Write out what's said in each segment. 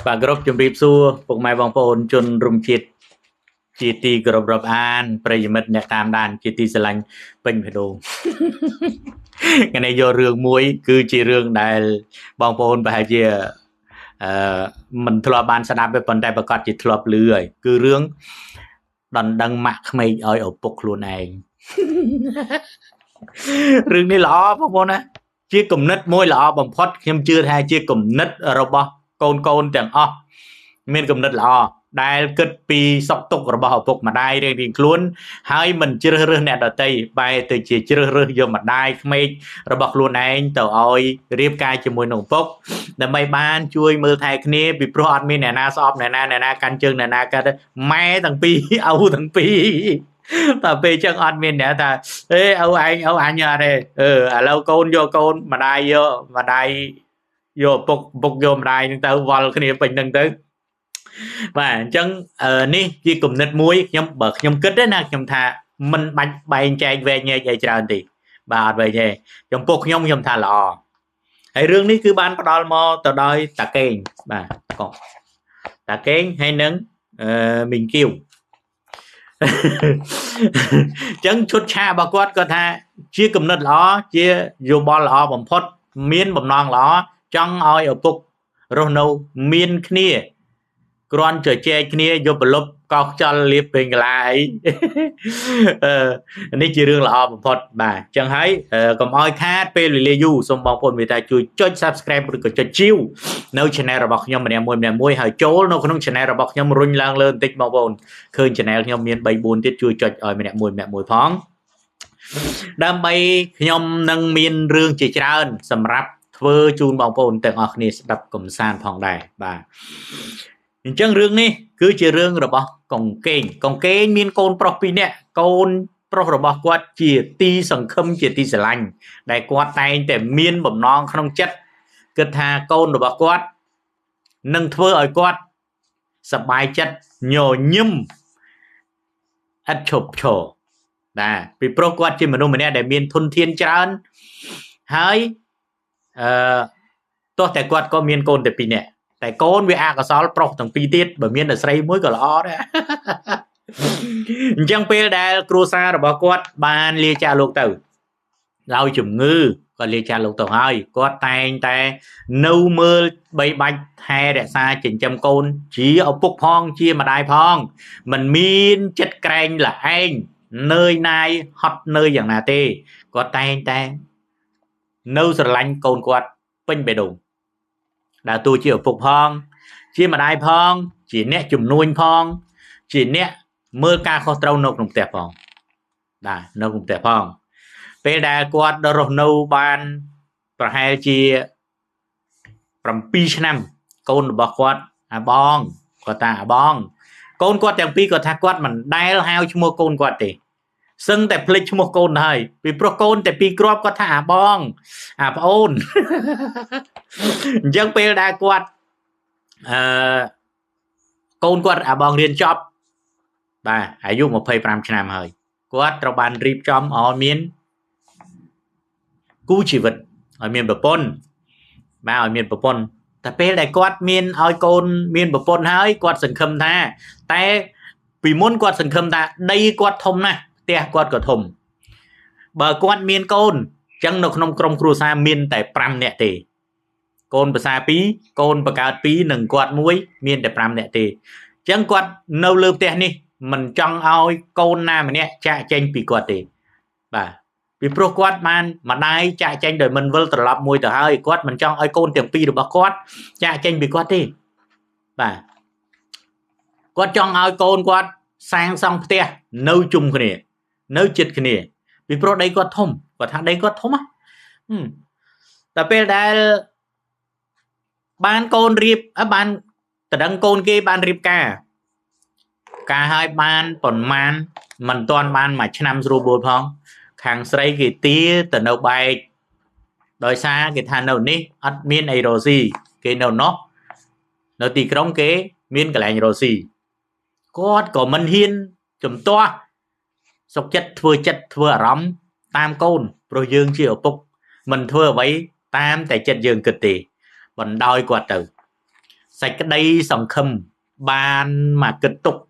Bà group chuẩn bị xua phục mai vòng phồn chôn rung chít chi ti group rập anประยมเนี่ยตามด้านchi tiสลังเป็นไปดูกันในโยเรื่องมวยคือจีเรื่องได้บางคนไปเจอมันทะเลาะบานสนามไปปนได้ประกอบจิตทะเลาะเรื่อยคือเรื่องดันดังมักไม่เอาเอาปกลุนเองเรื่องนี้หล่อพวกมันนะเชี่ยกลุ่มนัดมวยหล่อบางพอดยังเชื่อแท้เชี่ยกลุ่มนัดเราบอกโกนแต่งอ้อเมียนกลุ่มนัดหล่อได้เกิดปีสกตุกเราบอกพกมาได้เรื่องคล้วนให้มันเชื่อเรื่องเนี่ยต่อไปไปแต่เชื่อเรื่องโยมมาได้ไม่เราบอกลุนเองแต่เอาเรียบกายจมูกหนุ่มพกแต่ไม่บ้านช่วยมือไทยนี้บิโปรอดมีเนี่ยนาซอฟเนี่ยนาการเชิงเนี่ยนาการแม่ตั้งปีเอาตั้งปีแต่ไปจังอันมีเนี่ยแต่เอาอันเนี่ยเลยเราโกนโยโกนมาได้โยมาได้โยปกโยมได้นึงเตอวอลคนนี้เป็นนึงเตอvà chân ní chỉ cùng nết muối nhom bật nhom kết đấy nè nhom thà mình bay chạy về nhà chạy chờ thì bà về nhà nhom bột nhom thà lò hay riêng ní cứ ban bắt đầu mò từ đôi tà kén bà còn tà kén hay nứng mình kêu chân chút cha bà quát có tha chia cùng nết lò chia vô bò lò bầm phốt miên bầm non lò chân oi ở bục rồi nâu miên kia con trời che kia vô bờ lốp cọc cho liệp bình lạiนี่คือเรื่องละออพอดบ่าจังให้ก็มอยคาดเป็นรีวิวสมบัติคนมีแต่ช่วยจด subscribe หรือก็จดจิ้วในช่องระบบยมมันเนี่ยมวยหายโจ้ในขนมช่องระบบยมรุ่นล่างเลินติ๊กมาบนคืนช่องยมมีใบบุญที่ช่วยจดเอามันเนี่ยมวยพ้องดำใบยมนั่งมีเรื่องจีจานสำหรับเพื่อจูนบางคนแต่ออกนี่ดับกลุ่มซานพ้องได้บ่าจังเรื่องนี้คือจะเรื่องระบบกองเก่งมีนโกนปลอกปีเนี่ยโกนปลอกระบบกวาดจีตีสังคมจีตีสลังได้กวาดในแต่มีนบ่มน้องขนมจัดเกิดหาโกนระบบกวาดนั่งเพื่อเอากวาดสบายจัดโยยิ้มอัดฉบโฉนะปีปลอกกวาดจีมันนู่นมันเนี่ยได้มีนทุนเทียนจานหายตัวแต่กวาดก็มีนโกนแต่ปีเนี่ยแต่โกนวิอาก็สอนปลอกตั้งปีติดแบบมีนแต่ใส่มุ้ยก็ล้อเนี่ยจังเปลได้ครูซาระบอกกวดบานเลียจ่าลูกเต่าเราจุ่มงือก็เลียจ่าลูกเต่าให้กวดแต่นูมือใบใบแทเดซาจินจำโกนชี้เอาปุกพองชี้มาได้พองมันมีนจัดแกรงละเองเนยนายฮอตเนยอย่างนาเต้กวดแต่นูสลังโกนกวดเป็นไปดูดาวตัวเชี่ยวปุกพองชี้มาได้พองchỉ nè chùm nuôi phong chỉ nè mưa ca khó trâu nộp nộp tẹp phong đã nộp nộp tẹp phong về đại quạt đồ nâu ban và hai chia from pi năm con bọc quạt bong có ta bong con quạt chẳng pi có thác quạt mình đai hao cho mua con quạt thì sưngแต่พลิกชั่วโมงโกนให้ปีโปรโกนแต่ปีกรอบก็ท่าบ้องโอนยังเป็นได้กวดโกนกวดบองเรียนจอบบ่าอายุมาเพย์ปรามชนะมาเลยกวดเราบานรีบจอมอ๋อเมียนกู้ชีวิตอ๋อเมียนแบบปนมาอ๋อเมียนแบบปนแต่เป็นได้กวดเมียนอ๋อโกนเมียนแบบปนให้กวดสังคมท่าแต่ปีมุนกวดสังคมท่าได้กวดทมนะเตี้ยกวดก็ทมเบอร์กวดเมียนโกนจังนกนมกรมครูซาเมียนแต่ปรามเนี่ยตีโกนภาษาปีโกนประกาศปีหนึ่งกวดมวยเมียนแต่ปรามเนี่ยตีจังกวดเนาเลือบเตี้ยนี่มันจังเอาโกนหน้ามันเนี่ยจะเจงปีกวดตีบ่าปีโปรกวดมันมาได้จะเจงโดยมันวิลตลับมวยแต่ให้กวดมันจังเอาโกนเตียงปีหรือบ่กวดจะเจงปีกวดตีบ่ากวดจังเอาโกนกวดสร้างซองเตี้ยเนาจุ่มคนนี้เนื้อจิตกันนี่ปีโปรได้ก็ทมก็ทางได้ก็ทมอ่ะแต่เป็นได้บ้านโกนรีบบ้านแต่ดังโกนกี่บ้านรีบกาให้บ้านผลมันตอนบ้านมาชนำรูบูพองขังใส่กี่ตีแต่เนาใบโดยซากี่ทานเนานี่อัดมีนไอโรซีกี่เนาเนาะเนาตีกรงกี่มีนกับแรงโรซีก็มันหินจุ่มตัวสกจัดทัวร้ำตามโกนโปรยืงเชี่ยวปุกมันทัวไว้ตามแต่จัดยืงกึศตีบนดอยกว่าตื่น sạch cái đây sòng khâm ban mà kết tục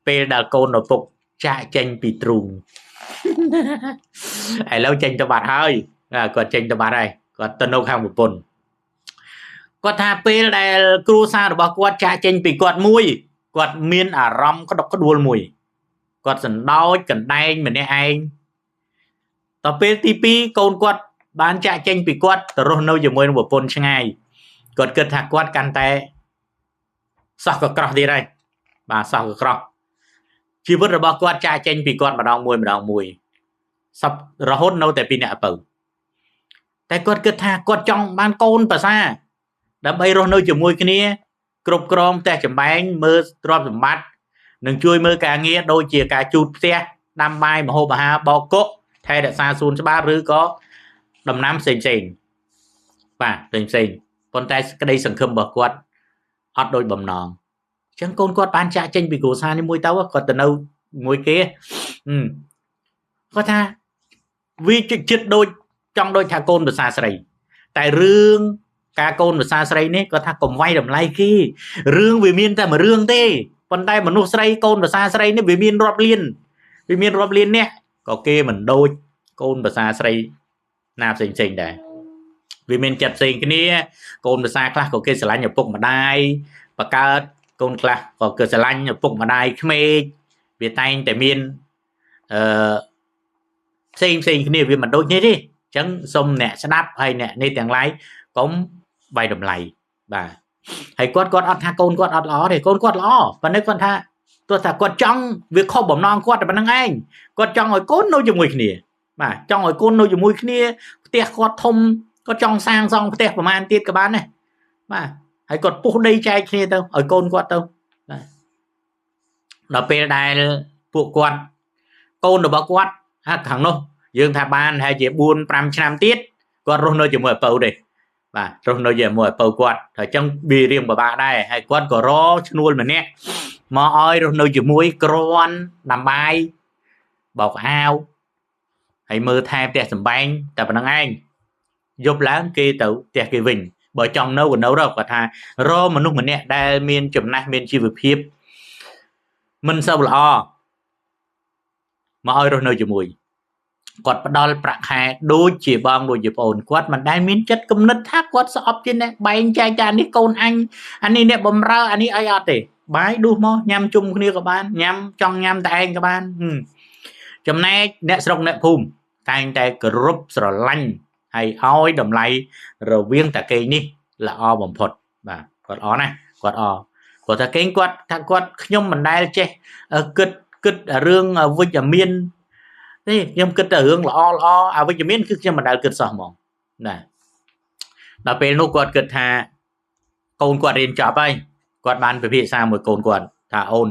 pe đã côn ở phục chạy tranh bị trùng ai lâu tranh cho bạn hơi còn tranh cho bạn này còn tân đâu không một bồn có tha pe đã cru xa được bao quạt chạy tranh bị quạt mùi quạt miên à rom có độc có đuôi mùi quạt dần đau cần đai mình đây anh tập pe tivi côn quạt bán chạy tranh bị quạt rồi nâu giờ mùi một bồn chẳng ai quạt kết thạc quạt can tay sao có cọp đi đây bà sao có cọp chỉ vứt rồi bao quạt chạy tranh bị quạt mà đau mùi sắp rồi hốt nâu tại pin nè bự tại quạt kết thạc quạt trong ban côn bà xa đã bay rồi nâu giờ mùi cái này cột cromแต่ចំបែងមើលទ្រព្យសម្បត្តិនឹងជួយមើលការងារដូចជាការជូតផ្ទះដាំបាយម្ហូបអាហារបោកគក់ថែរក្សាសួនច្បារឬក៏ដំណាំផ្សេងបាទផ្សេងប៉ុន្តែក្តីសង្ឃឹមរបស់គាត់អត់ដូចបំណងអញ្ចឹងកូនគាត់បានចាក់ចេញពីគ្រួសារនេះមួយទៅគាត់ទៅនៅមួយគេគាត់ថាវាចិត្តដូចចង់ដូចថាកូនភាសាស្រីតែរឿងការកូនភាសាស្រីនេះគាត់ថាកុំវាយតម្លៃគេរឿងវាមានតែមួយរឿងទេប៉ុន្តែមនុស្សស្រីកូនភាសាស្រីនេះវាមានរាប់លាននេះក៏គេមិនដូចកូនភាសាស្រីណាផ្សេងដែរវាមានចិត្តផ្សេងគ្នាកូនភាសាខ្លះក៏គេស្រឡាញ់ឪពុកម្ដាយបកើតកូនខ្លះក៏គេស្រឡាញ់ឪពុកម្ដាយក្មេកវាតែងតែមានផ្សេងគ្នាវាមិនដូចនេះទេអញ្ចឹងសូមអ្នកស្ដាប់ហើយអ្នកនេះទាំងឡាយកុំវាយតម្លៃបាទហើយគាត់អត់ថាកូនគាត់អត់ល្អទេកូនគាត់ល្អប៉ុន្តែគាត់ថាទោះថាគាត់ចង់វាខុសបំណងគាត់តែប៉ុណ្្នឹងឯងគាត់ចង់ឲ្យកូននៅជាមួយគ្នាបាទចង់ឲ្យកូននៅជាមួយគ្នាផ្ទះគាត់ធំគាត់ចង់សាងសង់ផ្ទះប្រមាណទៀតក៏បានដែរបាទហើយគាត់ពុះដីចែកគ្នាទៅឲ្យកូនគាត់ទៅបាទដល់ពេលដែលពួកគាត់កូនរបស់គាត់ខាងនោះយើងថាបានហើយជា 4-5 ឆ្នាំទៀតគាត់រស់នៅជាមួយឪពុកទេបាទរស់នៅជាមួយឪពុកគាត់ហើយអញ្ចឹងវារៀងពិបាកដែរហើយគាត់ក៏រឈ្នួលម្នាក់មកឲ្យរស់នៅជាមួយគ្រាន់ដាំបាយបោកអាវហើយមើលថែផ្ទះសម្បែងតែប៉ុណ្្នឹងឯងយប់ឡើងគេទៅផ្ទះគេវិញបើចង់នៅក៏នៅគាត់ថារមនុស្សម្នាក់ដែលមានចំណាស់មានជីវភាពមិនសូវល្អមកឲ្យរស់នៅជាមួយគាត់ផ្ដល់ប្រាក់ខែដូចជាបងដូចជាប្អូនគាត់មិនដែលមានចិត្តគំនិតថាគាត់ស្អប់ជាអ្នកបែងចែកថានេះកូនអញអានេះអ្នកបំរើអានេះអីអត់ទេបាយដួសមកញ៉ាំជុំគ្នាក៏បានញ៉ាំចង់ញ៉ាំតែឯងក៏បានចំណែកអ្នកស្រុកអ្នកភូមិតែងតែគោរពស្រឡាញ់ហើយឲ្យតម្លៃរវាងតាគេនេះល្អបំផុតបាទគាត់អរណាគាត់អរគាត់ថាគេគាត់ថាគាត់ខ្ញុំមិនដែលចេះគិតរឿងវិជ្ជមានទេខ្ញុំគិតតែរឿងល្អអវិជ្ជមានគឺខ្ញុំមិនដែលគិតសោះហ្មងណាដល់ពេលនោះគាត់គិតថាកូនគាត់រៀនចប់ហើយគាត់បានពិភាក្សាមួយកូនគាត់ថាអូន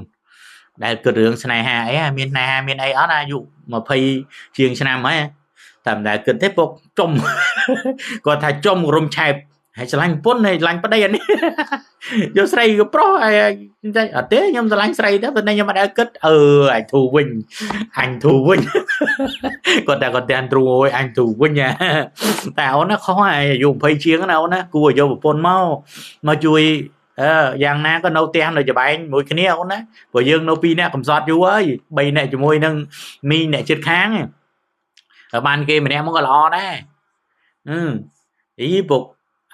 ដែលគិតរឿងស្នេហាអីមានស្នេហាមានអីអត់អាយុ20ជាងឆ្នាំហើយតែមិនដែលគិតទេពុកចុំគាត់ថាចុំរំឆែបហើយឆ្លាញ់ពុនហើយឆ្លាញ់ប្តីអានេះយកស្រីក៏ប្រុសហើយអត់ទេខ្ញុំឆ្លាញ់ស្រីទៅប៉ុន្តែខ្ញុំមិនដែលគិតអញធូរវិញគាត់តែគាត់ទាំងទ្រូអើយអញធូរវិញតែអូនណាខុសហើយអាយុ20ជាងណាអូនណាគួរយកប្រពន្ធមកជួយយ៉ាងណាក៏នៅផ្ទះនៅច្បែងមួយគ្នាអូនណាព្រោះយើងនៅ2នាក់កំសត់យូរហើយ3នាក់ជាមួយនឹងមីអ្នកជិតខាងតែបានគេម្នាក់មកក៏ល្អដែរអីពុក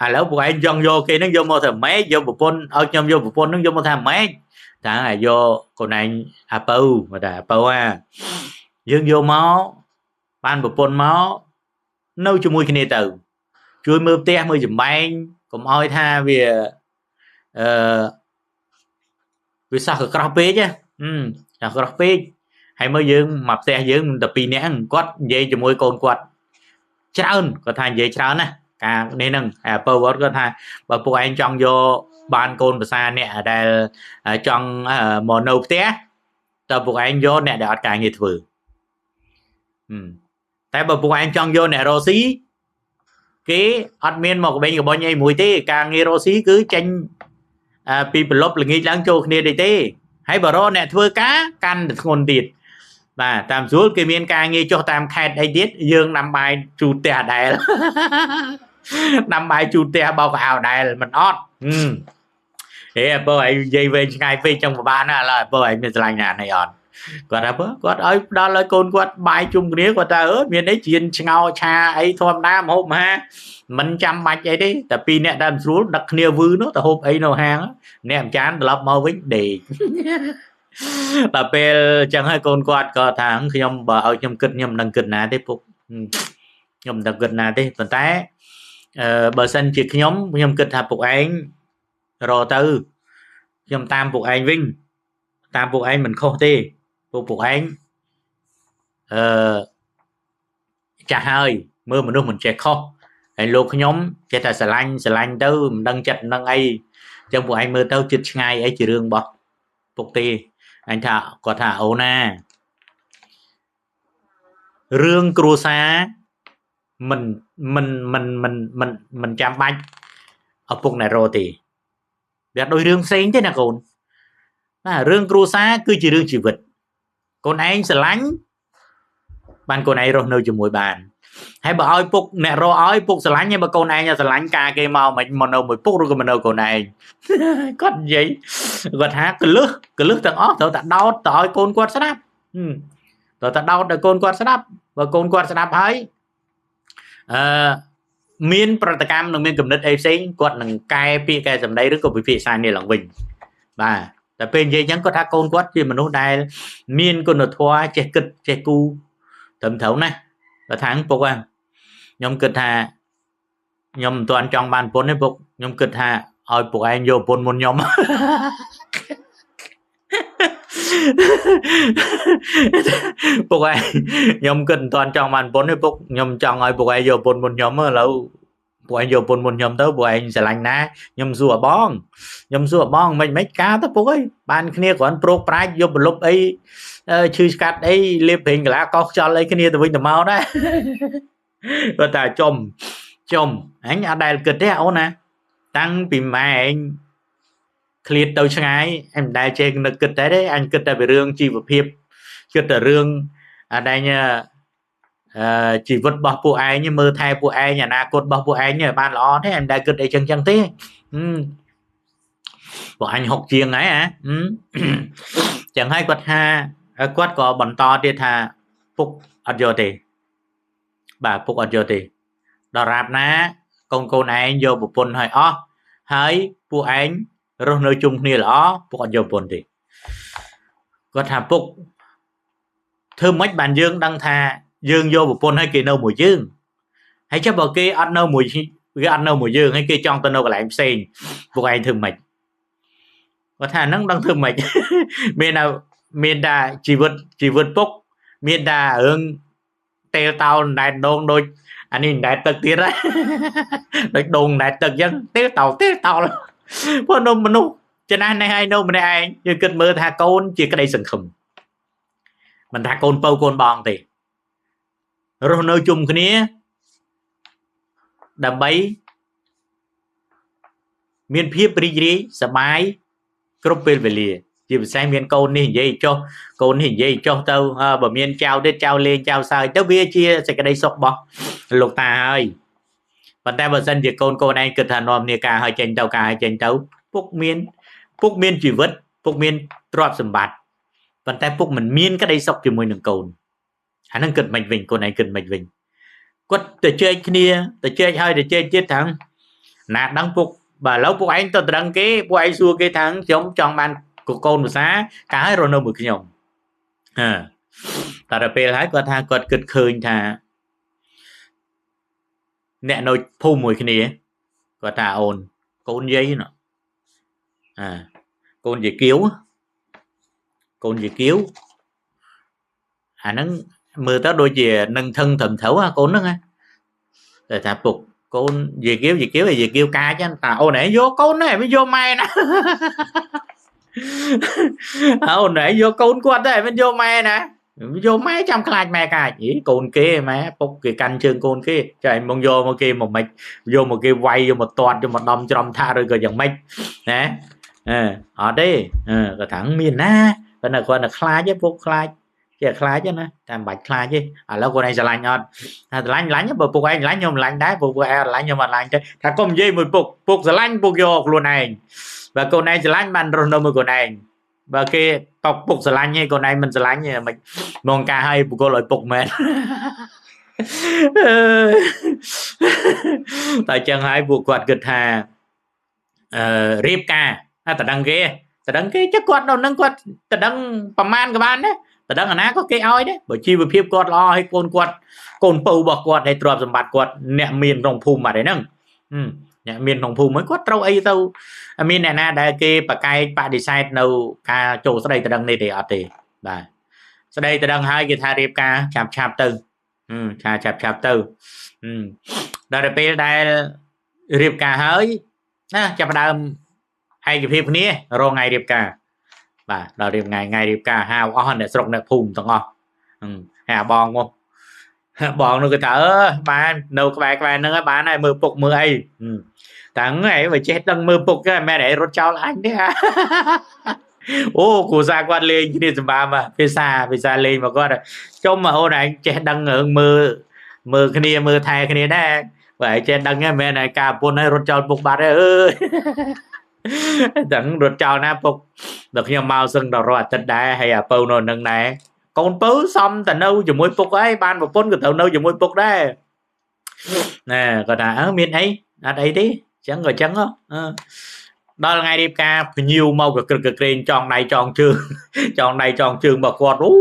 ឥឡូវពួកឯងចង់យកគេហ្នឹងយកមកធ្វើម៉េចយកប្រពន្ធឲ្យខ្ញុំយកប្រពន្ធហ្នឹងយកមកថាម៉េចតាយកកូនឯងអាពៅមកថាអាពៅយើងយកមកបានប្រពន្ធមកនៅជាមួយគ្នាទៅជួយមើលផ្ទះមើលចំបែងកុំឲ្យថាវាវាសោះក៏ក្រោះពេកចាក្រោះពេកហើយមើលយើងមកផ្ទះយើងតែ2នាក់គាត់និយាយជាមួយកូនគាត់ច្រើនគាត់ថានិយាយច្រើនណាការនេះហ្នឹងអាពើវត្តគាត់ថាបើពួកឯងចង់យកបានកូនភាសាអ្នកដែលចង់មកនៅផ្ទះតើពួកឯងយកអ្នកដែលអត់ការងារធ្វើតែបើពួកឯងចង់យកអ្នករ៉ូស៊ីគេអត់មានមកកបេងកបុញអីមួយទេការងាររ៉ូស៊ីគឺចេញពីប្រឡប់ល្ងាចឡើងចូលគ្នាទេហើយបើរកអ្នកធ្វើការកាន់តែធ្ងន់ទៀតបាទតាមស្រួលគេមានការងារចុះតាមខេត្តអីទៀតយើងដាំបាយជូតផ្ទះដែរ năm bài chu tia bao ảo đây mình ót thế bơ ấy dây về ngày về trong một ban là bơ ấy mình lành này on còn là bơ còn ấy đó là con quạt bài chung kia của ta miền đấy chuyện ngao cha ấy thom nam hôm ha mình chăm mạch ấy điแต่ปีเนี่ยดันรู้ดักเนียวื้อเนาะแต่ hôm ấy nào hàngเนี่ยchán รับมาវិញเด็ก តែពេលចឹងហើយកូនគាត់ក៏ថាខ្ញុំបើឲ្យខ្ញុំគិតខ្ញុំនឹងគិតណាទេពុកខ្ញុំមិនដឹងគិតណាទេប៉ុន្តែបើសិនជាខ្ញុំគិតថាពុកឯងរកទៅខ្ញុំតាមពុកឯងវិញតាមពុកឯងមិនខុសទេពុកឯងចាស់ហើយមើលមនុស្សមិនចេះខុសហើយលោកខ្ញុំចេះតែស្រឡាញ់ទៅមិនដឹងចិត្តនឹងអីចឹងពុកឯងមើលទៅចិត្តឆ្ងាយអីជារឿងរបស់ពុកទេអញថាគាត់ថាអូណារឿងគ្រួសារមិនចាំបាច់ឪពុកណែរោទេវាដូចរឿងផ្សេងទេណាកូនណារឿងគ្រួសារគឺជារឿងជីវិតកូនឯងស្រឡាញ់បានកូនឯងរស់នៅជាមួយបានហើយបើឲ្យពុកអ្នករកឲ្យពុកស្រឡាញ់ហើយបើកូនឯងស្រឡាញ់ការគេមកមិនមកនៅមួយពុកឬក៏មកនៅកូនឯងគាត់និយាយគាត់ថាកលឹះទាំងអស់ត្រូវតែដោតទៅឲ្យកូនគាត់ស្ដាប់ត្រូវតែដោតឲ្យកូនគាត់ស្ដាប់បើកូនគាត់ស្ដាប់ហើយមានប្រតិកម្មនឹងមានគំនិតអីផ្សេងគាត់នឹងកែពាក្យកែសម្ដីឬក៏វិភាសានេះឡើងវិញបាទតែពេលនិយាយអញ្ចឹងគាត់ថាកូនគាត់ជាមនុស្សដែលមានគុណធម៌ចេះគិតចេះគូត្រឹមត្រូវណាបើថាពុកខ្ញុំគិតថាខ្ញុំមិនទាន់ចង់បានប្រពន្ធទេពុកខ្ញុំគិតថាឲ្យពុកឯងយកប្រពន្ធមុនខ្ញុំពុកឯងខ្ញុំគិតមិនទាន់ចង់បានប្រពន្ធទេពុកខ្ញុំចង់ឲ្យពុកឯងយកប្រពន្ធមុនខ្ញុំឥឡូវពុកឯងយកប្រពន្ធមុនខ្ញុំទៅពុកឯងស្រឡាញ់ណាខ្ញុំសួរបងមិនការទៅពុកអើយបានគ្នាគ្រាន់ប្រុកប្រាជ្ញយកប្រលប់អីឈឺស្កាត់អីលេបប្រេងកលាកោសខ្យល់អីគ្នាទៅវិញទៅមកដែរគាត់ថាចំអញអត់ដែលគិតទេអូនណាតាំងពីម៉ែឯងឃ្លាតទៅឆ្ងាយអញមិនដែលចេះនឹកគិតទេអញគិតតែពីរឿងជីវភាពគិតតែរឿងអដែងជីវិតរបស់ពួកឯងមើលថែពួកឯងអនាគតរបស់ពួកឯងបានល្អទេអញមិនដែលគិតអីចឹងទេពួកអញហុកជាងហើយចឹងហើយគាត់ថាគាត់ក៏បន្តទៀតថាពុកអត់យកទេបាទពុកអត់យកទេដល់រាបណាកូនឯងយកប្រពន្ធឲ្យអស់ហើយពួកឯងរស់នៅជុំគ្នាល្អពុកអត់យកប្រពន្ធទេគាត់ថាពុកធ្វើម៉េចបានយើងដឹងថាយើងយកប្រពន្ធឲ្យគេនៅមួយយើងហើយចុះបើគេអត់នៅមួយយើងហើយគេចង់ទៅនៅកន្លែងផ្សេងពួកឯងធ្វើម៉េចគាត់ថាហ្នឹងដឹងធ្វើម៉េចមានតែជីវិតពុកមានតែរឿងតេលតោដែលដងដូចអានេះដែលទឹកទៀតហើយដូចដងដែលទឹកអញ្ចឹងតេលតោព្រោះនៅមនុស្សចំណាស់នេះហើយនៅម្នាក់ឯងយើងគិតមើលថាកូនជាក្តីសង្ឃឹមមិនថាកូនពៅកូនបងទេរស់នៅជុំគ្នាដើម្បីមានភាពរីករាយសប្បាយគ្រប់ពេលវេលាជាពិសេសមានកូននេះនិយាយចុះកូននេះនិយាយចុះទៅបើមានចៅទៀតចៅលេងចៅសើចទៅវាជាសេចក្តីសុខរបស់លោកតាហើយប៉ុន្តែបើសិនជាកូនឯងគិតថានាំគ្នាការឲ្យចេញទៅពុកមានជីវិតពុកមានទ្រព្យសម្បត្តិប៉ុន្តែពុកមិនមានក្តីសុខជាមួយនឹងកូនអាហ្នឹងគិតមិនវិញកូនឯងគិតមិនវិញគាត់ទៅជែកគ្នាទៅជែកឲ្យទៅជែកទៀតថាណាដឹងពុកបើឥឡូវពួកឯងទៅដឹងគេពួកឯងសួរគេថាខ្ញុំចង់បានកូនភាសាកាឲ្យរស់នៅមួយខ្ញុំតែដល់ពេលហើយគាត់ថាគាត់គិតឃើញថាអ្នកនៅភូមិមួយគ្នាគាត់ថាអូនកូនយាយណកូនយាយគៀវអាហ្នឹងមើលទៅដូចជានឹងថឹងត្រឹមត្រូវកូនហ្នឹងតែថាពុកកូនយាយគៀវកាចតាអូនឯងយកកូនហ្នឹងមិនយកម៉ែណាអូនឯងយកកូនគាត់តែមិនយកម៉ែណាយកម៉ែចាំខ្លាចម៉ែកាចកូនគេម៉ែពុកគេកាន់ជើងកូនគេចុះឯងមកយកមកគេមកមិនយកមកគេវាយយកមកតាត់យកមកដំច្រំថាឬក៏យ៉ាងម៉េចណាអត់ទេគាត់ថាមានណាប៉ុន្តែគាត់តែខ្លាចទេពុកខ្លាច ជាខ្លាចណាតែមិនបាច់ខ្លាចទេឥឡូវខ្លួនឯងស្រឡាញ់អត់ថាស្រឡាញ់បើពុកឯងស្រឡាញ់ខ្ញុំស្រឡាញ់ដែរពុកឯងស្រឡាញ់ខ្ញុំអត់ស្រឡាញ់ទេថាកុំនិយាយមួយពុកស្រឡាញ់ពុកយកខ្លួនឯងបើខ្លួនឯងស្រឡាញ់បានរស់នៅមួយខ្លួនឯងបើគេតបពុកស្រឡាញ់ឯងខ្លួនឯងមិនស្រឡាញ់ទេមិនមកការឲ្យបុគ្គលឲ្យពុកមែនតែចឹងហើយពួកគាត់គិតថារៀបការតដឹងគេចឹងគាត់នៅនឹងគាត់តដឹងប្រមាណក៏បានដែរតដឹងអាណាក៏គេឲ្យដែរបើជីវភាពគាត់ល្អឲ្យកូនគាត់កូនពៅរបស់គាត់ហើយទ្រព្យសម្បត្តិគាត់អ្នកមានក្នុងភូមិបាត់ហើយហ្នឹងអ្នកមានក្នុងភូមិហ្នឹងគាត់ត្រូវអីទៅមានអ្នកណាដែលគេប្រកែកបដិសេធនៅការចូលស្ដីតដឹងនេះទេអត់ទេបាទស្ដីតដឹងហើយគេថារៀបការឆាប់ទៅឆាប់ទៅដល់ពេលដែលរៀបការហើយណាចាប់ផ្ដើមឯកភាពគ្នារងថ្ងៃរៀបការបាទដល់រៀបថ្ងៃរៀបការហៅអស់អ្នកស្រុកអ្នកភូមិទាំងអស់ហើយបងមកបងនោះគេថាបាននៅក្បែរហ្នឹងហើយបានហើយមើលពុកមើលអីតាំងឯងបើចេះដឹងមើលពុកគេមិនមែនឯងរត់ចោលអញទេអូគ្រូសាគាត់លេងគ្នាសម្បាមកភាសាលេងមកគាត់ចុំអូនឯងចេះដឹងរឿងមើលគ្នាមើលថែគ្នាដែរបើឯងចេះដឹងហ្នឹងមិនមែនឯងការប្រពន្ធឲ្យរត់ចោលពុកបាត់ទេដឹងរត់ចោលណាពុកដល់ខ្ញុំមកសឹងដល់រាល់អាទិត្យដែរហើយអាពៅនៅនឹងដែរកូនពៅសំតែនៅជាមួយពុកហើយបានប្រពន្ធក៏ត្រូវនៅជាមួយពុកដែរណែគាត់ថាមានអីអត់អីទេចឹងក៏ចឹងដល់ថ្ងៃរៀបការពញៀវមកក៏ក្រឹកក្រែងចងដៃចងជើងរបស់គាត់អូ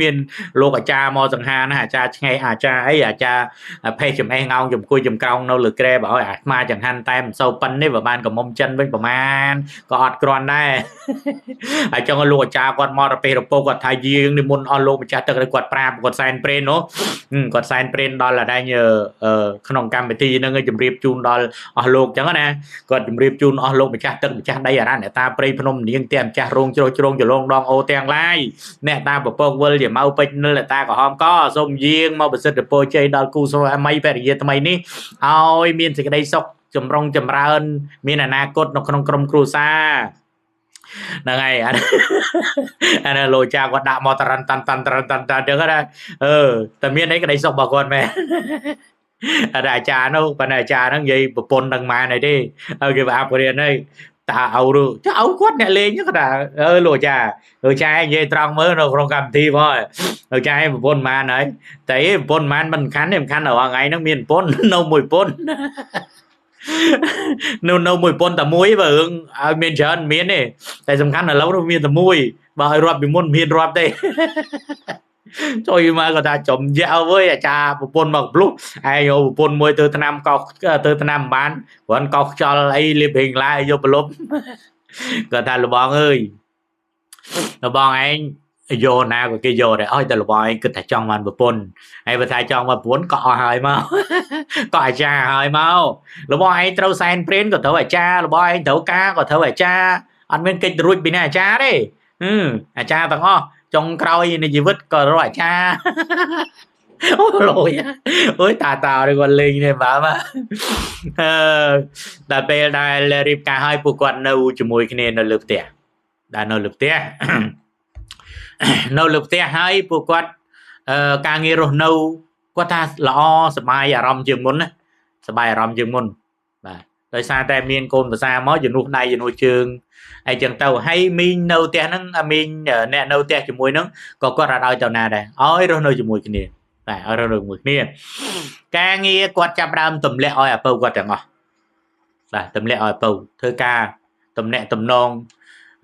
មានលោកអាចារ្យមកសង្ហាណាអាចារ្យឆ្ងេះអាចារ្យអីអាចារ្យភេទចំអេះងោងចំគួយចំក្រោងនៅលើក្រែបើឲ្យអាខ្មាចង្ហាន់តែមិនសូវប៉ិនទេបើបានកំមុំចិនវិញប្រមាណក៏អត់គ្រាន់ដែរហើយចង់ឲ្យលោកអាចារ្យគាត់មករពេះរពោគាត់ថាយាងនិមន្តអស់លោកម្ចាស់ទឹកគាត់ប្រាប់គាត់សែនព្រេននោះគាត់សែនព្រេនដល់អាដែងក្នុងកម្មវិធីហ្នឹងឲ្យជម្រាបជូនដល់អស់លោកចឹងណាគាត់ជម្រាបជូនអស់លោកម្ចាស់ទឹកម្ចាស់ដីអារ៉ាអ្នកតាព្រៃភ្នំនាងទាំងម្ចាស់រោងជ្រោះជ្រងចលងដងអូទាំងឡាយអ្នកតាពពកវិលជាមកពេជ្រនិលអ្នកតាក្រហមកសូមយាងមកប្រសិទ្ធពរជ័យដល់គូស្វាមីភរិយាថ្មីនេះឲ្យមានសេចក្តីសុខចម្រុងចម្រើនមានអនាគតនៅក្នុងក្រុមគ្រួសារហ្នឹងហើយអានេះលោកចាគាត់ដាក់មកតរ៉ាន់តាន់ចឹងណាតែមានអីក្តីសុខរបស់គាត់មែនអាចារ្យនោះប៉ុន្តែអាចារ្យហ្នឹងនិយាយប្រពន្ធនឹងម៉ែនអីទេហើយគេអាប់រៀនហើយតាអោគាត់អ្នកលេងគាត់ថាលោកចានិយាយត្រង់មើលនៅក្នុងកម្មវិធីផងលោកចាប្រពន្ធម៉ែនហើយតែប្រពន្ធម៉ែនមិនខាន់ទេសំខាន់ដល់ថ្ងៃហ្នឹងមានប្រពន្ធនៅមួយប្រពន្ធនៅមួយប្រពន្ធតែមួយបើរឿងឲ្យមានច្រើនមានទេតែសំខាន់ឥឡូវនោះមានតែមួយបើឲ្យរាប់ពីមុនមានរាប់ទេចូលមកគាត់ថាចំយ៉ាអើយអាចារ្យប្រពន្ធមកភ្លុះឯងយកប្រពន្ធមួយទៅឆ្នាំកោសទៅឆ្នាំបានគ្រាន់កោសខ្យល់អីលៀបហេងឡាយយកប្រលប់គាត់ថាលបងអើយលបងឯងយកណាក៏គេយកដែរឲ្យតែលបងឯងគិតថាចង់បានប្រពន្ធហើយបើថាចង់បានប្រពន្ធក៏អស់ហើយមកក៏អាចារ្យហើយមកលបងឯងត្រូវសែនព្រេនក៏ត្រូវអាចារ្យលបងឯងត្រូវការក៏ត្រូវអាចារ្យអត់មានកិច្ចរួចពីណាអាចារ្យទេអាចារ្យទាំងអស់ចុងក្រោយនៃជីវិតក៏រកអាចារ្យអូលយអូយតាឬគាត់លេងនេះបាទតែពេលដែលរៀបការឲ្យពួកគាត់នៅជាមួយគ្នានៅលើផ្ទះដែលនៅលើផ្ទះហើយពួកគាត់ការងាររស់នៅគាត់ថាល្អសប្បាយអារម្មណ៍ជាងមុនណាសប្បាយអារម្មណ៍ជាងមុនបាទដោយសារតែមានកូនភាសាមកជំនួសដៃជំនួសជើងអីចឹងទៅហើយមីងនៅផ្ទះហ្នឹងមីងអ្នកនៅផ្ទះជាមួយហ្នឹងក៏គាត់អត់ឲ្យទៅណាដែរឲ្យរស់នៅជាមួយគ្នាតែឲ្យរស់នៅជាមួយគ្នាការងារគាត់ចាប់ដើមទម្លាក់ឲ្យអាពៅគាត់ទាំងអស់បាទទម្លាក់ឲ្យអាពៅធ្វើការតំណែងតំណង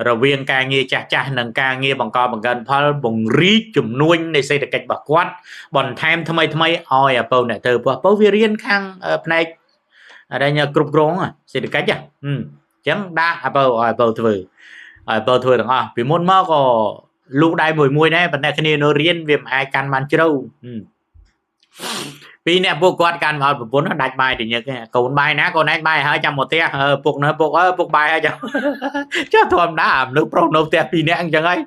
រវាងការងារចាស់និងការងារបង្កបង្កើនផលបង្រីកជំនួញនៃសេដ្ឋកិច្ចរបស់គាត់បន្ថែមថ្មីឲ្យអាពៅអ្នកទៅព្រោះអាពៅវារៀនខាងផ្នែកអរិញគ្រប់គ្រងសេដ្ឋកិច្ចអញ្ចឹងដាក់អាពៅធ្វើទាំងអស់ពីមុនមកក៏លូកដៃមួយដែរប៉ុន្តែគ្នានៅរៀនវាមិនអាចកាន់បានជ្រៅពីអ្នកពួកគាត់កាន់មកប្រពន្ធដាច់បាយទៅញឹកកូនបាយណាកូនឯងបាយហើយចាំមកផ្ទះពុកបាយហើយចាំចុះធម្មតាមនុស្សប្រុសនៅផ្ទះពីរនាក់អញ្ចឹងហើយ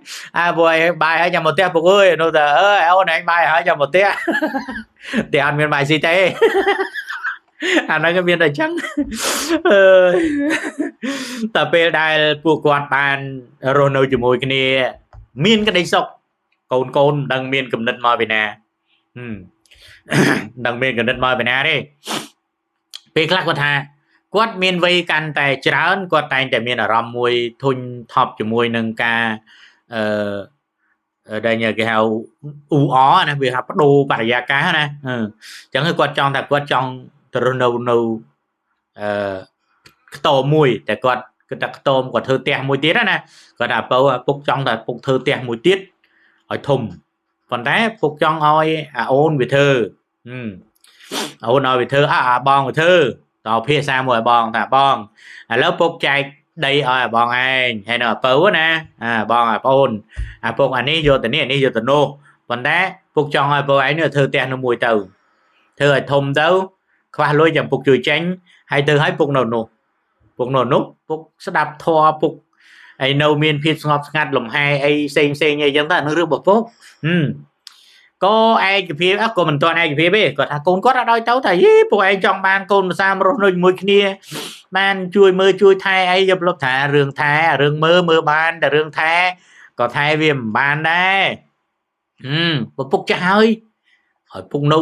ពួកឯងបាយហើយចាំមកផ្ទះពុកអើយនៅតែអូនឯងបាយហើយចាំមកផ្ទះតែអត់មានបាយស៊ីទេអាហ្នឹងក៏មានតែអញ្ចឹងតែពេលដែលពួកគាត់បានរស់នៅជាមួយគ្នាមានក្តីសុខ côn đang miên cầm nứt mò về nè đang miên cầm nứt mò về nè điពេលខ្លះគាត់ថាគាត់មានវ័យកាន់តែច្រើនគាត់តែងតែមានអារម្មណ៍មួយធុញថប់ជាមួយនឹងការអឺដែលគេហៅអ៊ូអណាវាថាបដូរបរិយាកាសណាអញ្ចឹងគាត់ចង់ថាគាត់ចង់ទៅរស់នៅអឺខ្ទមមួយតែគាត់គិតថាខ្ទមគាត់ធ្វើផ្ទះមួយទៀតណាគាត់ថាពុកចង់ថាពុកធ្វើផ្ទះមួយទៀតឲ្យធំប៉ុន្តែពុកចង់ឲ្យអាអូនវាធ្វើអូនឲ្យវាធ្វើអាបងវាធ្វើតើភាសាមួយឲ្យបងថាបងឥឡូវពុកចែកដីឲ្យបងឯងហើយនៅឪណាបងប្អូនពុកអានេះយកទៅនេះអានេះយកទៅនោះប៉ុន្តែពុកចង់ឲ្យឪឯងនេះធ្វើផ្ទះនោះមួយទៅធ្វើឲ្យធំទៅខ្វះលុយចាំពុកជួយចេញហើយទៅឲ្យពុកនៅនោះពុកស្ដាប់ធម៌ពុកហើយនៅមានភាពស្ងប់ស្ងាត់លំហែអីផ្សេងអីចឹងទៅនឹងរឿងរបស់ពុកក៏ឯកភាពក៏មិនទាន់ឯកភាពទេគាត់ថាកូនគាត់អត់ឲ្យទៅតែយីពួកឯងចង់បានកូនភាសារស់នៅជាមួយគ្នាបានជួយមើលជួយថែអីយកលុបថារឿងថែរឿងមើលបានតែរឿងថែក៏ថែវាមិនបានដែរពុកចាស់ហើយពុកនៅ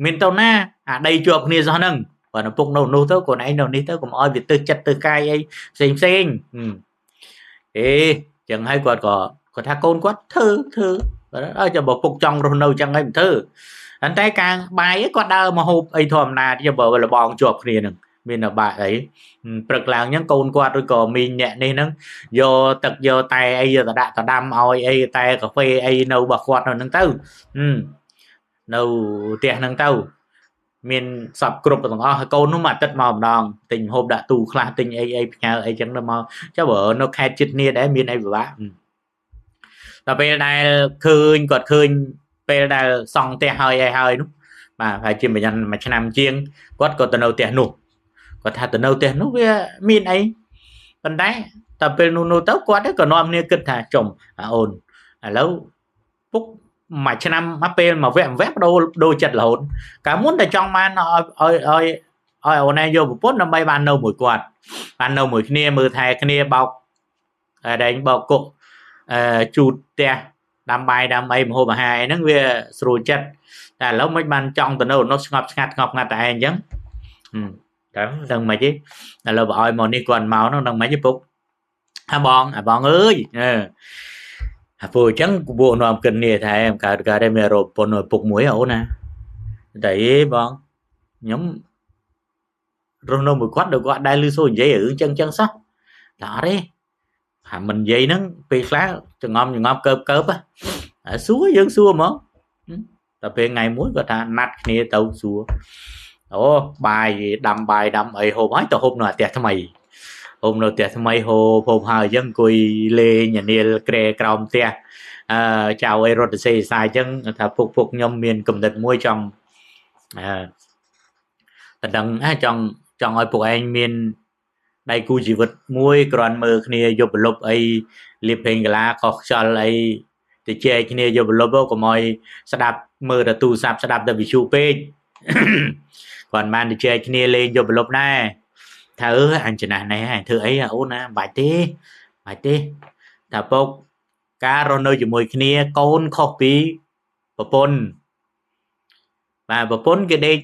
មានទៅណាអាដីជាប់គ្នាសោះហ្នឹងបើពុកនៅនោះទៅខ្លួនឯងនៅនេះទៅកុំឲ្យវាទៅចិត្តទៅកាយអីផ្សេងចឹងហើយគាត់ថាកូនគាត់ធ្វើឲ្យចាំបើពុកចង់រស់នៅចឹងហើយមិនធ្វើប៉ុន្តែការបាយគាត់ដើរមកហូបអីធម្មតាទៀតបើលបងជាប់គ្នានឹងមានបាក់អីព្រឹកឡើងចឹងកូនគាត់ឬក៏មីងអ្នកនេះហ្នឹងយកទឹកយកតែអីយកទៅដាក់ទៅដាំឲ្យអីតែកាហ្វេអីនៅរបស់គាត់នៅហ្នឹងទៅនៅផ្ទះហ្នឹងទៅមានសពគ្រប់ទាំងអស់ហើយកូននោះមួយអាទិត្យមកម្ដងទិញហូបដាក់ទូខ្លះទិញអីផ្ញើអីចឹងទៅមកចុះបើនៅខេត្តជិតគ្នាដែរមានអីពិបាកដល់ពេលដែលឃើញគាត់ឃើញពេលដែលសង់ផ្ទះហើយនោះបាទហើយជាមួយឆ្នាំជាងគាត់ក៏ទៅនៅផ្ទះនោះគាត់ថាទៅនៅផ្ទះនោះវាមានអីប៉ុន្តែដល់ពេលនោះទៅគាត់ក៏នាំគ្នាគិតថាចុំអូនឥឡូវពុកមួយឆ្នាំមកពេលមកវគ្គដូរចិត្តរហូតកាលមុនតែចង់បានឲ្យអូនឯងយកប្រពន្ធដើម្បីបាននៅមួយគាត់បាននៅមួយគ្នាមើលថែគ្នាបោកដែងបោកគុកជូតផ្ទះដាំបាយដាំអីម្ហូបអាហារហ្នឹងវាស្រួលចិត្តតែឥឡូវមិនបានចង់ទៅនៅនោះស្ងប់ស្ងាត់តែឯងអញ្ចឹងដឹងមិនទេឥឡូវបើឲ្យមកនេះគាត់មកនោះដឹងមិនទេពុកបងអើយពួកអញ្ចឹងពួកនាំគិននេះថាកើតតែមានរោគពន្ធឲ្យពុកមួយអូនណាតែបងខ្ញុំរស់នៅមួយគាត់ដូចគាត់ដែលលឺសូរនិយាយរឿងចឹងសោះតែអត់ទេហាមិននិយាយហ្នឹងពេលខ្លះចងំកើបសួរយើងសួរហ្មងតែពេលថ្ងៃមួយគាត់ថាណាត់គ្នាទៅសួរអូបាយដាំអីហូបហើយទៅហូបនៅផ្ទះថ្មីហូបនៅផ្ទះថ្មីហូបហើយអញ្ចឹងអង្គុយលេងញៀលក្រែក្រោមផ្ទះចៅអីរត់ទៅសេសាយអញ្ចឹងថាពុកខ្ញុំមានកំណត់មួយចង់តែដឹងចង់ឲ្យពួកឯងមានដៃគូជីវិតមួយគ្រាន់មើលគ្នាយកប្រលប់អីលៀបពេញកាឡាខុសខ្យល់អីទៅជែកគ្នាយកប្រលប់ទៅកុំឲ្យស្ដាប់មើលតែទូរស័ព្ទស្ដាប់តែវិទ្យុពេកគាត់បានទៅជែកគ្នាលេងយកប្រលប់ដែរថាអញចំណាស់នេះហើយធ្វើអីអូនណាបាច់ទេថាពុកការរស់នៅជាមួយគ្នាកូនខុសពីប្រពន្ធបាទប្រពន្ធគេដេក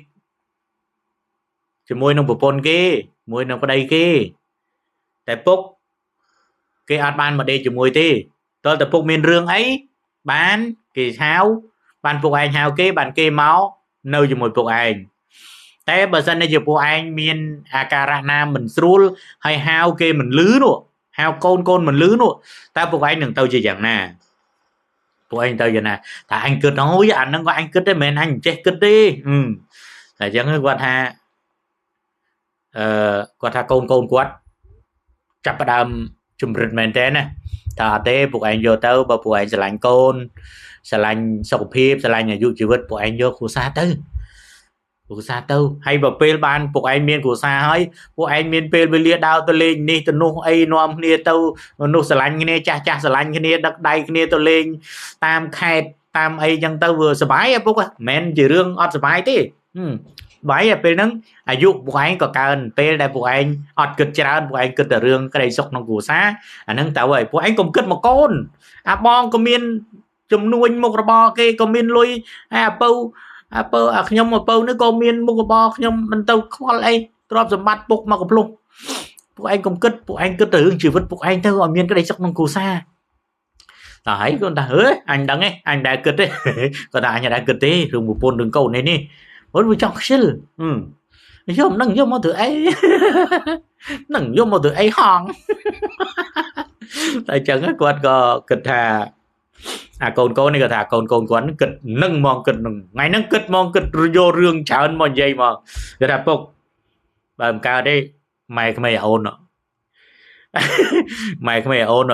ជាមួយនឹងប្រពន្ធគេមួយនឹងប្តីគេតែពុកគេអត់បានមកដេកជាមួយទេតើតើពុកមានរឿងអីបានគេហៅបានពុកឯងហៅគេបានគេមកនៅជាមួយពុកឯងតែបើសិនជាពួកឯងមានអាការៈណាមិនស្រួលហើយហៅគេមិនលឺនោះហៅកូនមិនលឺនោះតើពួកឯងនឹងទៅជាយ៉ាងណាពួកឯងទៅយ៉ាងណាថាអញគិតអូយអាហ្នឹងក៏អញគិតដែរមិនមែនអញចេះគិតទេតែអញ្ចឹងគាត់ថាគាត់ថាកូនគាត់ចាប់ផ្ដើមជំរិតមែនតើណាថាអត់ទេពួកឯងយកទៅបើពួកឯងស្រឡាញ់កូនស្រឡាញ់សុខភាពស្រឡាញ់អាយុជីវិតពួកឯងយកគ្រួសារទៅហើយបើពេលបានពួកឯងមានគ្រួសារហើយពួកឯងមានពេលវេលាដើរទៅលេងនេះទៅនោះអីនាំគ្នាទៅនោះស្រឡាញ់គ្នាចាស់ស្រឡាញ់គ្នាដឹកដៃគ្នាទៅលេងតាមខេត្តតាមអីចឹងទៅវាសុបាយពុកមិនមែនជារឿងអត់សុបាយទេបាយពេលហ្នឹងអាយុពួកឯងក៏កើនពេលដែលពួកឯងអត់គិតច្រើនពួកឯងគិតតែរឿងក្តីសុខក្នុងគ្រួសារអាហ្នឹងទៅហើយពួកឯងកុំគិតមកកូនអាបងក៏មាន ជំនួញមុខរបរគេក៏មានលុយហើយអាពៅខ្ញុំអាពៅនេះក៏មានមុខរបរខ្ញុំមិនទៅខ្វល់អីទ្រព្យសម្បត្តិពុកមកកំភ្លុះពួកឯងកុំគិតពួកឯងគិតទៅរឿងជីវិតពួកឯងទៅឲ្យមានក្តីសុខក្នុងគ្រួសារតើហើយគាត់ថាហឺអញដឹងទេអញដែរគិតទេគាត់ថាអញដែរគិតទេរឿងប្រពន្ធរឿងកូននេះព្រោះវាចង់ខ្ជិលយកមិនដឹងយកមកធ្វើអីនឹងយកមកធ្វើអីហងតែចឹងគាត់ក៏គិតថាអាកូននេះគាត់ថាកូនគាត់គិតនឹងហ្មងគិតនឹងថ្ងៃហ្នឹងគិតហ្មងគិតយករឿងច្រើនមកនិយាយមកគាត់ថាពុកបើមិនកើតទេម៉ែក្មេងអូនម៉ែក្មេងអូន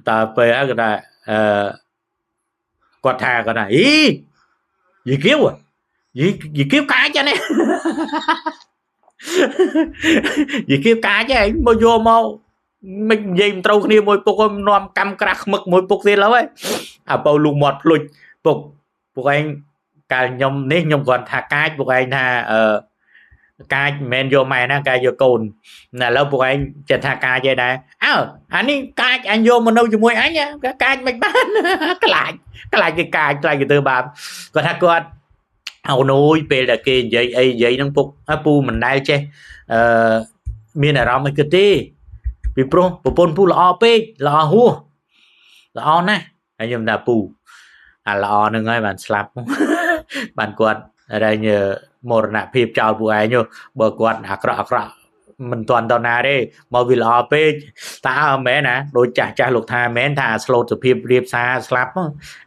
តើពេលគាត់ថាគាត់ថាអីយីគៀវកាចនេះយីគៀវកាចឯងមកយកមកមិននិយាយមិនត្រូវគ្នាមួយពុកនាំកម្មក្រាស់ខ្មឹកមួយពុកទៀតហើយអាពៅលូមាត់ភ្លុចពុកឯងកាលខ្ញុំនេះខ្ញុំគាត់ថាកាចពុកឯងថាកាចមិនមែនយកម៉ែណាកាចយកកូនឥឡូវពួកឯងចិត្តថាកាចឯដែរអានេះកាចអញយកមកនៅជាមួយអញកាចមិនបានខ្លាចគេកាចខ្លាចគេទៅបាបគាត់ថាគាត់អូនួយពេលដែលគេនិយាយអីនិយាយហ្នឹងពុកពូមិនដែលចេះមានអារម្មណ៍អីគិតទេពីព្រោះប្រពន្ធពូល្អពេកល្អហួសល្អណាស់ហើយខ្ញុំថាពូអាល្អហ្នឹងហើយបានស្លាប់បានគាត់តែមរណភាពចោលពួកឯងបើគាត់អាក្រក់មិនទាន់តណាទេមកវាល្អពេកតើមែនណាដូចចាស់លោកថាមែនថាស្លូតសុភាពរៀបសារស្លាប់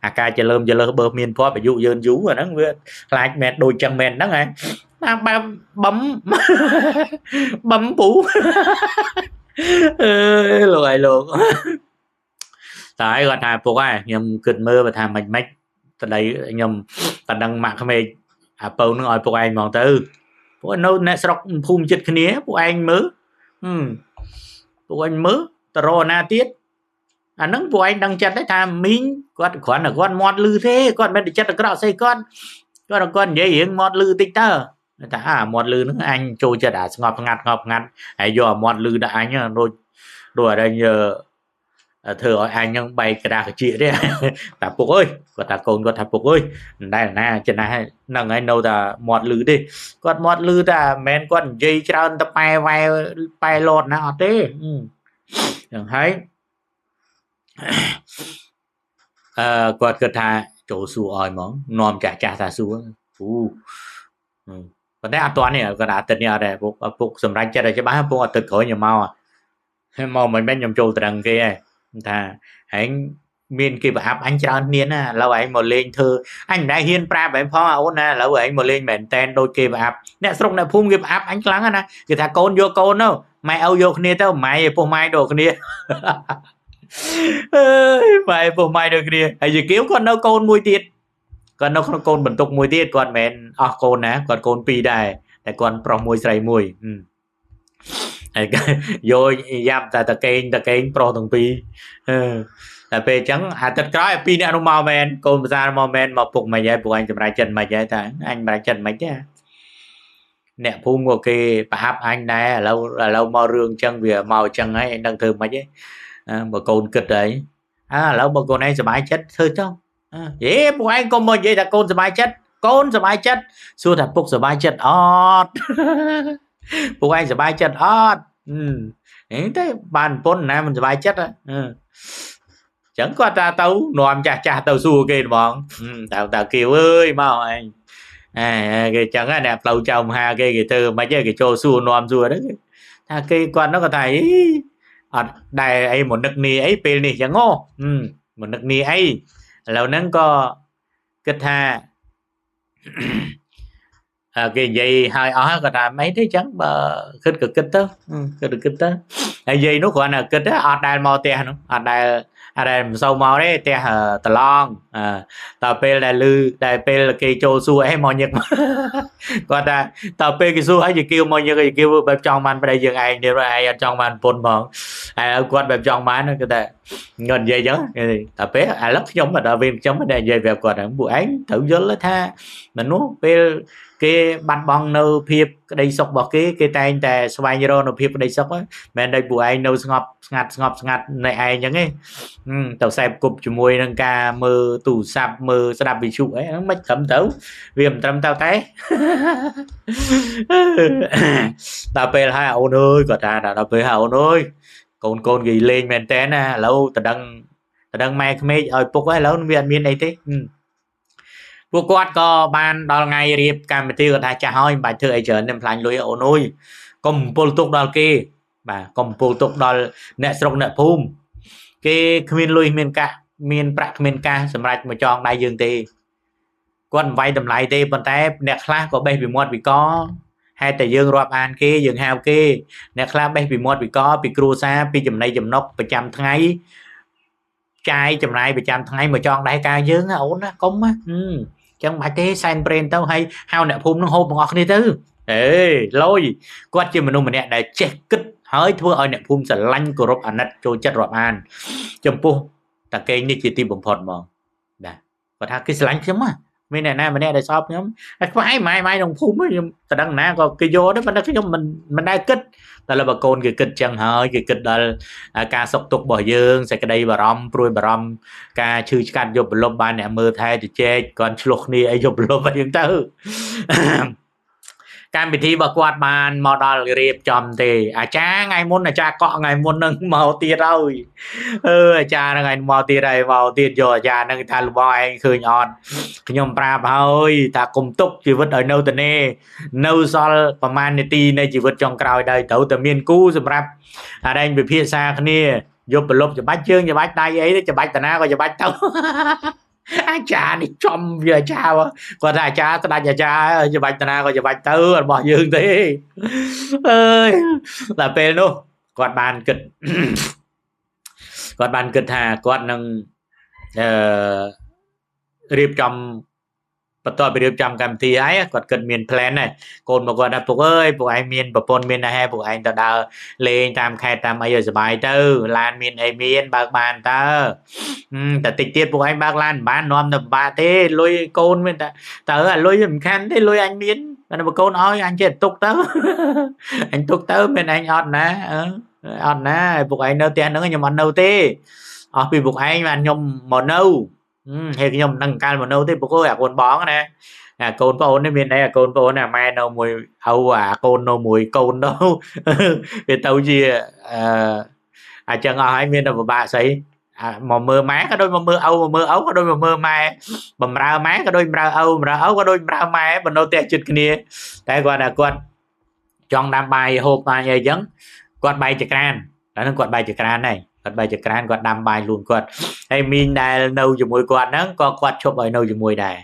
អាការចលើមបើមានភ័ព្វអាយុយឺនយូរអាហ្នឹងវាខ្លាចមែនដូចចឹងមែនហ្នឹងហ៎តាមបែបបំពូលោកតែគាត់ថាពុកខ្ញុំគិតមើលថាមិនប្តីខ្ញុំតែដឹងម៉ាក់ក្មេកអាពៅនឹងឲ្យពួកឯងហ្មងទៅពួកនៅអ្នកស្រុកភូមិចិត្តគ្នាពួកឯងមើលតរណាទៀតអាហ្នឹងពួកឯងដឹងចិត្តថាមីងគាត់គ្រាន់តែគាត់មាត់លឺទេគាត់មិនចិត្តអាក្រក់ស្អីគាត់និយាយរឿងមាត់លឺតិចទៅថាមាត់លឺហ្នឹងអញចូលចិត្តស្ងប់ស្ងាត់ហើយយកអាមាត់លឺដល់អញដូចអរិញធ្វើឲ្យអញហ្នឹងបែកក្តារកជាទេតែពុកអើយគាត់ថាកូនគាត់ថាពុកអើយមិនដែលណាចំណាស់ហ្នឹងហើយនៅតែមាត់លឺទេគាត់មាត់លឺតែមិនមែនគាត់និយាយច្រើនទៅប៉ែលត់ណាអត់ទេចឹងហើយគាត់គិតថាចូលសួរឲ្យហ្មងនាំចាស់ថាសួរប៉ុន្តែអត់ទាន់នេះគាត់អាទិត្យនេះអត់ដែរពុកសម្រាប់ចិត្តឲ្យច្បាស់ពុកអាទិត្យក្រោយខ្ញុំមកមិនមែនខ្ញុំចូលត្រឹងគេហើយថាហែងមានគេប្រអាប់អញច្រើនមានណាឥឡូវឯងមកលេងធ្វើអញមិនដែលហ៊ានប្រាប់ឯងផងអូនណាឥឡូវឯងមកលេងមែនតែនដូចគេប្រអាប់អ្នកស្រុកអ្នកភូមិគេប្រអាប់អញខ្លាំងណាគេថាកូនយកកូនទៅម៉ែឲ្យយកគ្នាទៅម៉ែឯពុះម៉ែដូចគ្នាអើយម៉ែពុះម៉ែដូចគ្នាហើយយីគៀវគាត់នៅកូនមួយទៀតគាត់នៅក្នុងកូនបន្ទុកមួយទៀតគាត់មិនមែនអស់កូនណាគាត់កូន2ដែរតែគាត់ប្រុសមួយស្រីមួយហើយយកយ៉ាប់តែតកេងប្រុសទាំងពីរតែពេលអញ្ចឹងអាទិត្យក្រោយ2នាក់នោះមកមែនកូនភាសាមកមែនមកពុកមិនហើយពួកអញសម្រាប់ចិត្តមិនហើយតែអញសម្រាប់ចិត្តមិនទេអ្នកភូមិក៏គេប្រហាប់អញដែរឥឡូវមករឿងអញ្ចឹងវាមកអញ្ចឹងហើយអញដឹងធ្វើមិនទេបើកូនគិតហើយឥឡូវបើកូនឯងសុបាយចិត្តធ្វើចុះហេពួកឯងកុំមកនិយាយថាកូនសុបាយចិត្តសួរថាពុកសុបាយចិត្តអត់ពួកឯងសុបាយចិត្តអត់តែបានប្រពន្ធណាមិនសុបាយចិត្តចឹងគាត់ថាទៅនាំចាស់ទៅសួរគេហ្មងតើគៀវអើយមកឯងគេចឹងណាផ្លូវចៅមហាគេធ្វើមិនទេគេចូលសួរនាំសួរហ្នឹងថាគេគាត់នោះគាត់ថាអត់ដែលអីមកនឹកនីអីពេលនេះចឹងមកនឹកនីអីឥឡូវហ្នឹងក៏គិតថាគេនិយាយឲ្យអស់គាត់ថាមិនទេចឹងបើគិតទៅហើយយាយនោះគ្រាន់តែគិតអត់ដែលមកផ្ទះនោះអត់ដែលមិនសូវមកទេផ្ទះតឡងតើពេលដែលពេលគេចូលសួរអីមកញឹកគាត់ថាតើពេលគេសួរឲ្យយីគៀវមកញឹកយីគៀវបែបចង់បានប្តីយើងឯងនេះឯងអត់ចង់បានប្រពន្ធហ្មងហើយគាត់បែបចង់បានគាត់ថាងត់និយាយចឹងតែពេលឥឡូវខ្ញុំដល់វិញខ្ញុំមិនដែលនិយាយប្រាប់គាត់ហ្នឹងពួកឯងត្រូវយល់ថាមនុស្សពេលគេបាត់បង់នៅភាពក្តីសុខរបស់គេតែងតែស្វែងរកនៅភាពក្តីសុខមិនមែនដោយពួកឯងនៅស្ងប់ស្ងាត់នៅឯងចឹងទេ tàu xe cục cho môi nâng ca mơ tủ sạp mơ sẽ đạp bị trụ ấy nó mất thấm tấu viêm trăm tao té tao pe hai ôn ơi có ta là tao pe hai ôn ơi con gì lên men té nè lâu ta đăng mai mấy ở phục ấy lâu viên miền này thếพวกគាត់ក៏បានដល់ថ្ងៃរៀបកម្មវិធីគាត់ថាចាស់ហើយមិនបាច់ធ្វើអីច្រើនទេផ្លាញ់លុយអូនអើយកុំពលទុកដល់គេបាទកុំពលទុកដល់អ្នកស្រុកអ្នកភូមិគេគ្មានលុយមានកាសមានប្រាក់គ្មានកាសសម្រាប់មកចងដៃយើងទេគាត់មិនវាយតម្លៃទេប៉ុន្តែអ្នកខ្លះក៏បេះពីមាត់ពីកហេតុតែយើងរាប់អានគេយើងហៅគេអ្នកខ្លះបេះពីមាត់ពីកពីគ្រួសារពីចំណៃចំណុកប្រចាំថ្ងៃចាយចំណាយប្រចាំថ្ងៃមកចងដៃកាយើងអូនណាកុំណាចឹងមិនបាច់ទេសែនព្រេនទៅហើយហៅអ្នកភូមិនឹងហូបទាំងអស់គ្នាទៅអេលុយគាត់ជាមនុស្សម្នាក់ដែលចេះគិតហើយធ្វើឲ្យអ្នកភូមិស្រឡាញ់គោរពអាណិតចូលចិត្តរាប់អានចំពោះតាកេងនេះជាទីបំផុតហ្មងបាទគាត់ថាគេស្រឡាញ់ខ្ញុំណាមានអ្នកណាម្នាក់ដែលស្អប់ខ្ញុំហើយខ្វាយម៉ែក្នុងភូមិខ្ញុំតដឹងណាក៏គេយកដែរប៉ុន្តែខ្ញុំមិនដែលគិតតែលើបកូនគេគិតចឹងហើយគេគិតដល់ការសុខទុក្ខរបស់យើងសេចក្តីបារម្ភព្រួយបារម្ភការឈឺឆ្កាត់យប់ប្រលប់បានអ្នកមើលថែជជែកគាត់ឆ្លោះគ្នាអីយប់ប្រលប់អីចឹងទៅកម្មវិធីរបស់គាត់បានមកដល់រៀបចំទេអាចារ្យថ្ងៃមុនអាចារ្យកក់ថ្ងៃមុននឹងមកទៀតហើយអាចារ្យហ្នឹងឯងមកទៀតហើយមកទៀតយកអាចារ្យហ្នឹងថាលោកឯងឃើញអត់ខ្ញុំប្រាប់ហើយថាគុំទុកជីវិតឲ្យនៅតែនៅសល់ប្រហែលនាទីនៃជីវិតចុងក្រោយដែរត្រូវតែមានគូសម្រាប់អារែងវិភាសាគ្នាយប់ប្រលប់ច្បាច់ជើងច្បាច់ដៃអីទៅច្បាច់តាណាក៏ច្បាច់ទៅអាចារ្យនេះចំវាអាចារ្យគាត់ថាអាចារ្យស្ដាច់អាចារ្យច្បាច់តាណាក៏ច្បាច់ទៅរបស់យើងទេអើយតែពេលនោះគាត់បានគិតថាគាត់នឹងរៀបចំបន្ទាប់ពីរៀបចំកម្មវិធីហើយគាត់គិតមាន plan ដែរកូនមកគាត់ថាពុកអើយពុកឯងមានប្រពន្ធមានដែរពុកឯងទៅដើរលេងតាមខេត្តតាមអីឲ្យសុបាយទៅឡានមានអីមានបើកបានតើតែតិចទៀតពុកឯងបើកឡានមិនបាននាំទៅបាក់ទេលុយកូនមានតែអាលុយមិនសំខាន់ទេលុយអញមានតែបើកូនឲ្យអញចេះទុកទៅអញទុកទៅមានអញអត់ណាអត់ណាពុកឯងនៅផ្ទះហ្នឹងខ្ញុំអត់នៅទេអស់ពីពុកឯងបានខ្ញុំមកនៅហើយខ្ញុំនឹងកាលមកនៅទេពុកអើយអាកូនបងណាអាកូនប្អូននេះមានអីអាកូនប្អូនអាម៉ែនៅមួយឪអាកូននៅមួយកូនទៅវាទៅជាអញ្ចឹងអស់ហើយមានតែពិបាកស្អីមកមើលម៉ែក៏ដូចមកមើលឪមកមើលឪក៏ដូចមកមើលម៉ែបំរើម៉ែក៏ដូចបំរើឪបំរើឪក៏ដូចបំរើម៉ែបណ្ដោះផ្ទះជិតគ្នាតែគាត់ចង់ដាំបាយហូបបាយអីចឹងគាត់បាយចក្រានតែនឹងគាត់បាយចក្រានដែរគាត់បាយចក្រានគាត់ដាំបាយលូនគាត់ហើយមីងដែលនៅជាមួយគាត់ហ្នឹងក៏គាត់ឈប់ឲ្យនៅជាមួយដែរ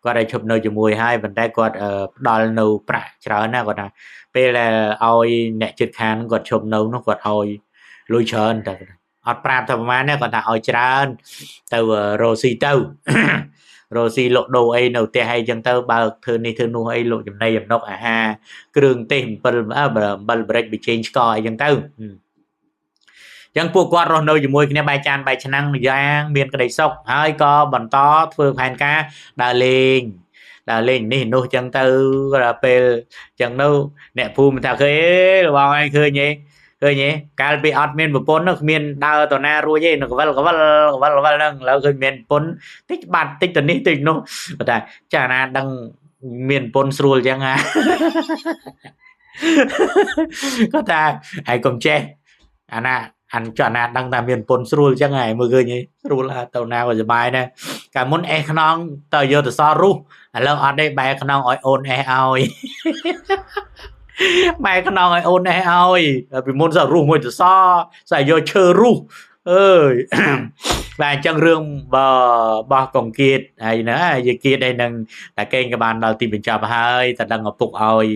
គាត់ឲ្យឈប់នៅជាមួយហើយប៉ុន្តែគាត់ផ្ដល់នៅប្រាក់ច្រើនណាគាត់ថាពេលដែលឲ្យអ្នកជិតខាងគាត់ឈប់នៅនោះគាត់ឲ្យលុយច្រើនតែអត់ប្រាប់ថាប្រហែលណាគាត់ថាឲ្យច្រើនទៅរស់ស៊ីទៅរស់ស៊ីលក់ដូរអីនៅផ្ទះអីចឹងទៅបើធ្វើនេះធ្វើនោះអីលក់ចំណីអំណុកអាហារគ្រឿងទេសអំបិលប្រិចប៊ីចេងឆ្កអីចឹងទៅចឹងពួកគាត់រស់នៅជាមួយគ្នាបែកចានបែកឆ្នាំងយ៉ាងមានក្តីសុខហើយក៏បន្តធ្វើផែនការដើរលេងនេះនោះចឹងទៅដល់ពេលចឹងនៅអ្នកភូមិថាឃើញបងឯងឃើញទេកាលពីអត់មានប្រពន្ធនោះគ្មានដើរទៅណារួចទេនៅកវលហ្នឹងឥឡូវឃើញមានប្រពន្ធតិចបាត់តិចទៅនេះតិចនោះតែចាណាដឹងមានប្រពន្ធស្រួលចឹងហ่าគាត់ថាហើយកុំចេះអាណាអញចង់ណាដឹងថាមានប្រពន្ធស្រួលចឹងហើយមើលឃើញស្រួលទៅណាក៏សុបាយដែរកាលមុនអេសខ្នងទៅយកទៅសរុះឥឡូវអត់ទេបែរខ្នងឲ្យអូនអេសឲ្យបែរខ្នងឲ្យអូនអេសឲ្យពីមុនសរុះមួយទៅសស្អីយកឈើរុះអើយតែអញ្ចឹងរឿងបោះកងគៀតហើយណាយាយគៀតឯនឹងតែកេងក៏បានដល់ទីបញ្ចប់ហើយតែដឹងឪពុកឲ្យ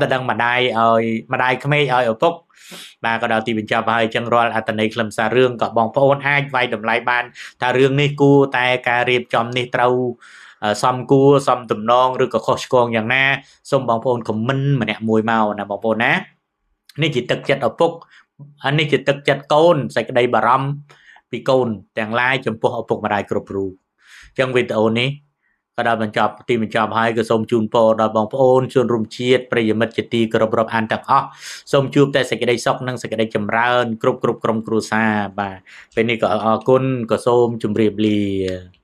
តែដឹងម្ដាយក្មេកឲ្យឪពុកបាទក៏ដល់ទីបញ្ចប់ហើយអញ្ចឹងរាល់អត្ថន័យខ្លឹមសាររឿងក៏បងប្អូនអាចវាយតម្លៃបានថារឿងនេះគួរតែការរៀបចំនេះត្រូវសំគួរសំទំនងឬក៏ខុសឆ្គងយ៉ាងណាសូមបងប្អូនខមមិនម្នាក់មួយមកណាបងប្អូនណានេះជាទឹកចិត្តឪពុកនេះជាទឹកចិត្តកូនសេចក្តីបារម្ភពីកូនទាំងឡាយចំពោះឪពុកម្ដាយគ្រប់រូបអញ្ចឹងវីដេអូនេះ ក៏ដល់បញ្ចប់ទីបញ្ចប់ហើយក៏សូមជូនពរដល់បងប្អូនជនរួមជាតិប្រិយមិត្តជាទីគោរពរាប់អានទាំងអស់សូមជួបតែសេចក្តីសុខនិងសេចក្តីចម្រើនគ្រប់ក្រុមគ្រួសារបាទពេលនេះក៏អរគុណក៏សូមជម្រាបលា